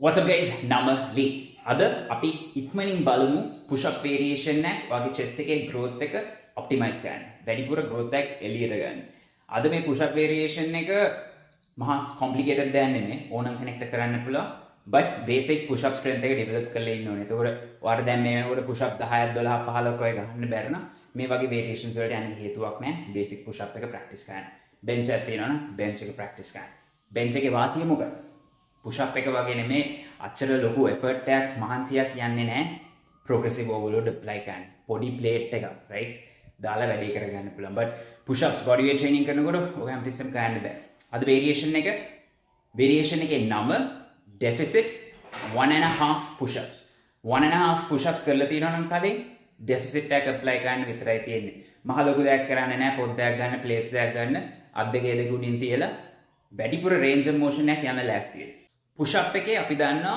What's up guys? Nama Lee. අද අපි ඉක්මනින් බලමු push up variation එකක් වගේ chest එකේ growth එක optimize කරන්න. වැඩිපුර growth එකක් එළියට ගන්න. අද මේ push up variation එක මහා complicated දෙයක් නෙමෙයි. ඕනම කෙනෙක්ට කරන්න පුළුවන්. but basic push up strength එක develop කරලා ඉන්න ඕනේ. ඒතකොට ඔයාලට දැන් මේ වෙනකොට push up 10ක් 12ක් 15ක් වගේ ගහන්න බැරි නම් මේ වගේ variations වලට යන්න හේතුවක් නැහැ. basic push up එක practice කරන්න. bench එකක් තියෙනවනම් bench එක practice කරන්න. bench එකේ වාසිය මොකක්ද? push up එක වගේ නෙමේ අච්චර ලොකු effort එකක් මහන්සියක් යන්නේ නැහැ progressive overload apply කරන්න. පොඩි plate එකක් right දාලා වැඩේ කරගන්න පුළුවන්. but push ups body weight training කරනකොට ඔක හැමතිස්සෙම කරන්න බෑ. අද variation එකේ නම deficit 1.5 push ups. 1.5 push ups කරලා තියෙනවා නම් කලින් deficit එක apply කරන්න විතරයි තියෙන්නේ. මහ ලොකු දෙයක් කරන්නේ නැහැ. පොඩ්ඩක් ගන්න plates දෙයක් ගන්න අත් දෙකේ දෙක උඩින් තියලා වැඩිපුර range of motion එකක් යන ලෑස්තියි. push up එකේ අපි දන්නවා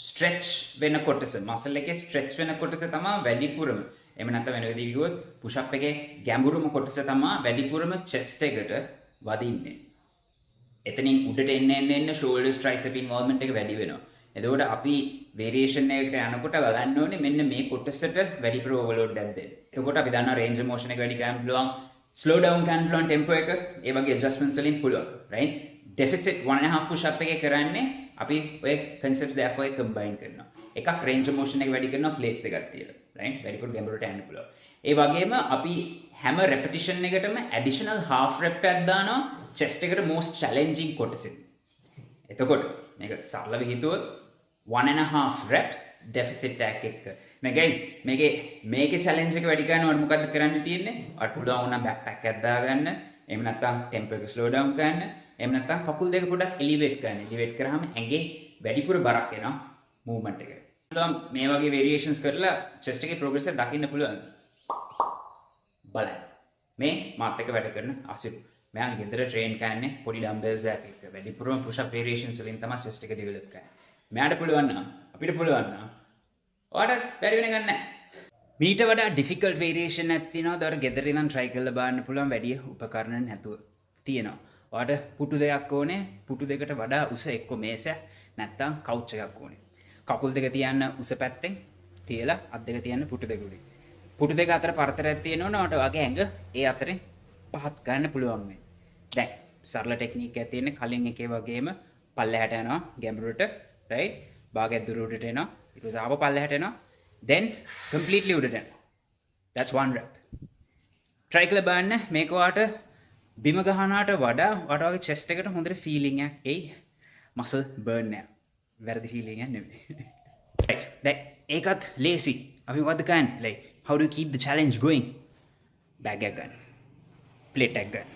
stretch වෙන කොටස muscle එකේ stretch වෙන කොටස තමයි වැඩිපුරම එහෙම නැත්නම් වෙන විදිහට කිව්වොත් push up එකේ ගැඹුරුම කොටස තමයි වැඩිපුරම chest එකට වදින්නේ. එතනින් උඩට එන්න shoulders tricep involvement එක වැඩි වෙනවා. එතකොට අපි variation එකකට යනකොට බලන්න ඕනේ මෙන්න මේ කොටසට වැඩිපුර overload එකක් දෙන්න. එතකොට අපි දන්නවා range of motion එක වැඩි කරන්න පුළුවන්, slow down කරන්න පුළුවන් tempo එක, ඒ වගේ adjustments වලින් පුළුවන්, right? deficit 1.5 push up එකේ කරන්නේ අපි ඔය concepts දෙකක් ඔය combine කරනවා. එකක් range of motion එක වැඩි කරනවා plates දෙකක් තියලා. right? වැඩිපුර ගැඹුරට යන්න පුළුවන්. ඒ වගේම අපි හැම repetition එකටම additional half rep එකක් දානවා chest එකට most challenging කොටසෙන්. එතකොට මේක සරලව හිතුවොත් 1.5 reps deficit tag එක. now guys මේකේ challenge එක වැඩි කරනකොට මොකද්ද කරන්න තියෙන්නේ? ඔයාලට පුළුවන් වුණා back pack එකක් දාගන්න. එහෙම නැත්නම් tempo එක slow down කරන්න. එහෙම නැත්නම් කකුල් දෙක පොඩ්ඩක් elevate කරන්න. elevate කරාම ඇඟේ වැඩිපුර බරක් එනවා movement එකට. පුළුවන් මේ වගේ variations කරලා chest එකේ progress එක දකින්න පුළුවන්. බලන්න. මේ මාත් එක්ක වැඩ කරන අසිරු. මම ගෙදර train කරන්නේ පොඩි dumbbells එකක් එක්ක. වැඩිපුරම push up variations වලින් තමයි chest එක develop කරන්නේ. මෙයාට පුළුවන් නම් අපිට පුළුවන් නම් ඔයාලට බැරි වෙන ගන්න නැහැ. මීට වඩා difficult variation එකක් තියෙනවා. ඒතර ගෙදර ඉඳන් try කරලා බලන්න පුළුවන් වැඩි උපකරණ නැතුව තියෙනවා. ඔයාලට පුටු දෙකක් ඕනේ. පුටු දෙකට වඩා උස එක්ක මේසයක් නැත්නම් couch එකක් ඕනේ. කකුල් දෙක තියන්න උස පැත්තෙන් තියලා අත් දෙක තියන්න පුටු දෙක උඩින්. පුටු දෙක අතර පරතරයක් තියෙනවනේ ඔයාලට වගේ ඇඟ ඒ අතරින් පහත් ගන්න පුළුවන් මේ. දැන් සරල ටෙක්නික් එකක් තියෙන්නේ කලින් එකේ වගේම පල්ලෙහාට යනවා ගැඹුරට right භාගයක් දුර උඩට එනවා ඊට පස්සේ ආපහු පල්ලෙහාට එනවා then completely උඩට යනවා. that's one rep. try කරලා බලන්න මේක ඔයාලට බිම ගහනාට වඩා ඔයාලට වගේ chest එකට හොඳට feeling එකක් එයි muscle burn එක. වැරදි feeling එකක් නෙමෙයි. right. දැන් ඒකත් lazy. අපි මොකද්ද කරන්නේ? like how do you keep the challenge going? bag එක ගන්න. plate එක ගන්න.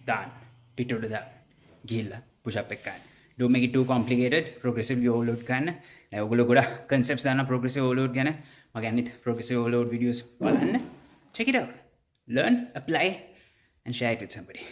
දාන්න. පිට උඩ දාන්න. ගිහිල්ලා push up එක ගන්න. don't make it too complicated. progressive overload ගන්න. දැන් ඔයගොල්ලෝ ගොඩක් concepts දාන progressive overload ගැන මම අනිත් progressive overload videos බලන්න. check it out. learn, apply and share it with somebody.